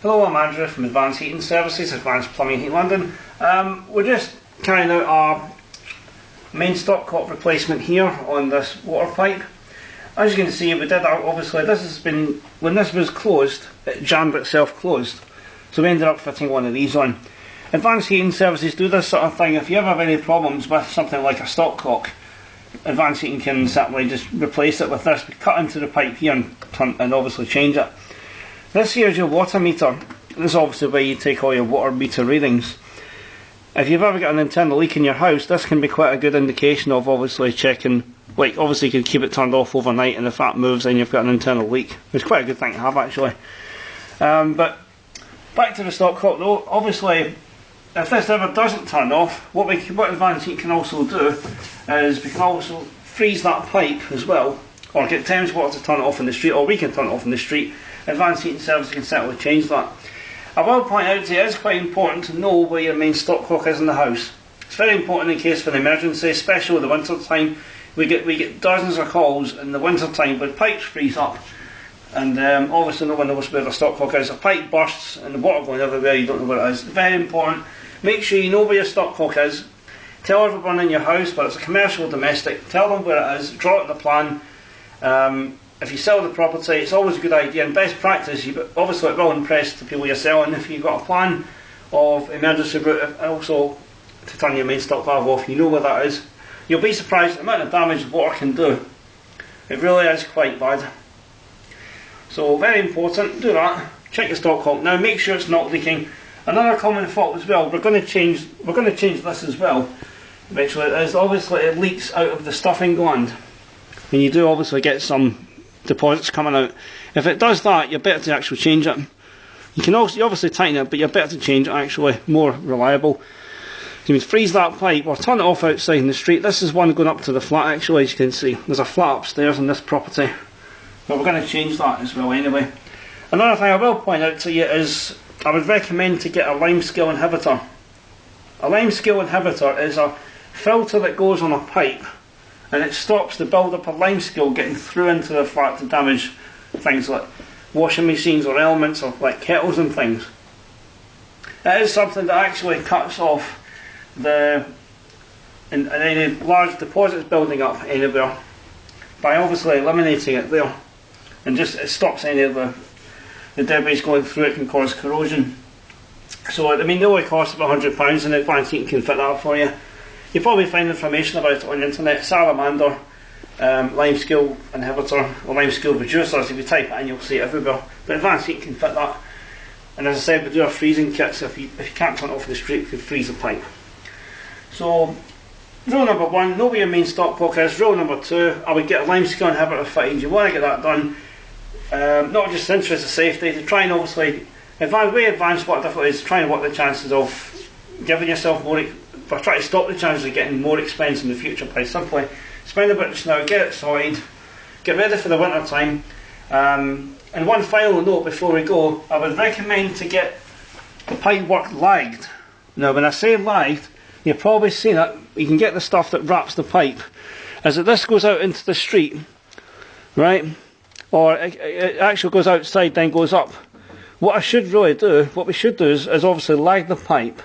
Hello, I'm Andrew from Advanced Heating Services, Advanced Plumbing Heat London. We're just carrying out our main stopcock replacement here on this water pipe. As you can see, we did that, obviously this has been, when this was closed, it jammed itself closed. So we ended up fitting one of these on. Advanced Heating Services do this sort of thing. If you ever have any problems with something like a stopcock, Advanced Heating can certainly just replace it with this. We cut into the pipe here and obviously change it. This here is your water meter. This is obviously where you take all your water meter readings. If you've ever got an internal leak in your house, this can be quite a good indication of obviously checking, like obviously you can keep it turned off overnight, and if that moves then you've got an internal leak. It's quite a good thing to have actually. But back to the stopcock though, obviously if this ever doesn't turn off, what Advanced Heat can also do is we can also freeze that pipe as well, or get Thames Water to turn it off in the street, or we can turn it off in the street. Advanced Heating Services can certainly change that. I will point out to you, it is quite important to know where your main stopcock is in the house. It's very important in case of an emergency, especially in the winter time. We get dozens of calls in the winter time where pipes freeze up, and obviously no one knows where the stopcock is. A pipe bursts and the water going everywhere, you don't know where it is. Very important. Make sure you know where your stopcock is. Tell everyone in your house, whether it's a commercial or domestic, tell them where it is, draw it on the plan. If you sell the property, it's always a good idea, and best practice, obviously it will impress the people you're selling if you've got a plan of emergency route, and also to turn your main stop valve off, you know where that is. You'll be surprised at the amount of damage water can do. It really is quite bad. So very important, do that. Check your stopcock now, make sure it's not leaking. Another common fault as well, we're going to change this as well. Eventually it is, obviously it leaks out of the stuffing gland. And you do obviously get some deposits coming out. If it does that, you're better to actually change it. You obviously tighten it, but you're better to change it actually, more reliable. You can freeze that pipe or turn it off outside in the street. This is one going up to the flat actually, as you can see. There's a flat upstairs in this property. But we're going to change that as well anyway. Another thing I will point out to you is, I would recommend to get a limescale inhibitor. A limescale inhibitor is a filter that goes on a pipe, and it stops the build-up of limescale getting through into the flat to damage things like washing machines or elements or like kettles and things. It is something that actually cuts off any large deposits building up anywhere by obviously eliminating it there, and it stops any of the debris going through. It can cause corrosion. So I mean, the only cost of £100, and Advanced Heating can fit that for you. You'll probably find information about it on the internet. Salamander, limescale inhibitor, or limescale reducers. If you type it in, you'll see it everywhere. But Advanced Heat can fit that. And as I said, we do our freezing kits. If you can't turn it off the street, you can freeze the pipe. So, rule number 1, know where your main stopcock is. Rule number 2, I would get a limescale inhibitor fitted. You want to get that done, not just in the interest of safety, to try and obviously, way advanced what difficult is, try and work the chances of giving yourself more, or try to stop the chances of getting more expense in the future by simply spend a bit just now, get it sorted, get ready for the winter time. And one final note before we go, I would recommend to get the pipe work lagged. Now when I say lagged, you've probably seen it, you can get the stuff that wraps the pipe. As this goes out into the street, right, or it actually goes outside then goes up. What we should do is obviously lag the pipe,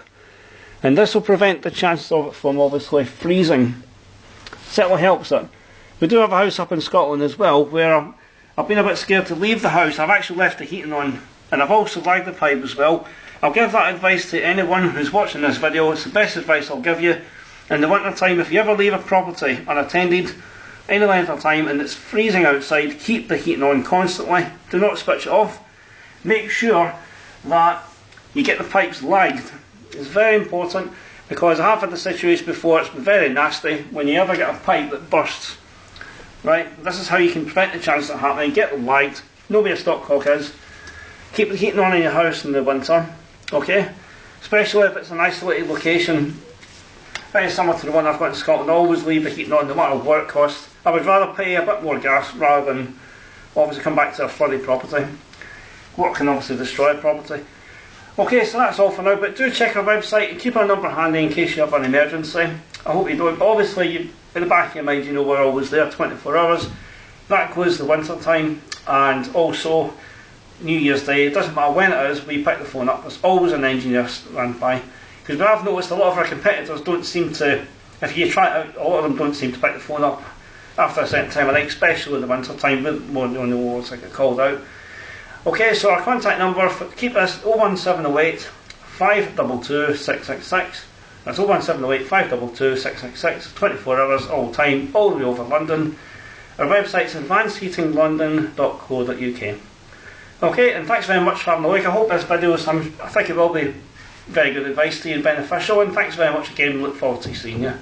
and this will prevent the chances of it from obviously freezing. Certainly helps it. We do have a house up in Scotland as well where I've been a bit scared to leave the house. I've actually left the heating on, and I've also lagged the pipe as well. I'll give that advice to anyone who's watching this video. It's the best advice I'll give you. In the winter time, if you ever leave a property unattended any length of time and it's freezing outside, keep the heating on constantly. Do not switch it off. Make sure that you get the pipes lagged. It's very important, because I have had the situation before. It's been very nasty when you ever get a pipe that bursts. Right, this is how you can prevent the chance of happening. Get them lagged, know where your stopcock is, keep the heating on in your house in the winter, okay? Especially if it's an isolated location, very similar to the one I've got in Scotland. Always leave the heating on no matter what it costs. I would rather pay a bit more gas rather than obviously come back to a flooded property. What can obviously destroy a property. Okay, so that's all for now, but do check our website and keep our number handy in case you have an emergency. I hope you don't, but obviously in the back of your mind you know we're always there 24 hours. That includes the winter time, and also New Year's Day, it doesn't matter when it is, we pick the phone up. There's always an engineer stand by. Because I've noticed a lot of our competitors don't seem to, if you try it out, a lot of them don't seem to pick the phone up after a certain time of night, especially in the winter time, when the awards get called out. Okay, so our contact number, keep this 01708 522 666. That's 01708 522 666, 24 hours, all the time, all the way over London. Our website's advancedheatinglondon.co.uk. Okay, and thanks very much for having a look. I hope this video, I think it will be very good advice to you and beneficial, and thanks very much again. Look forward to seeing you.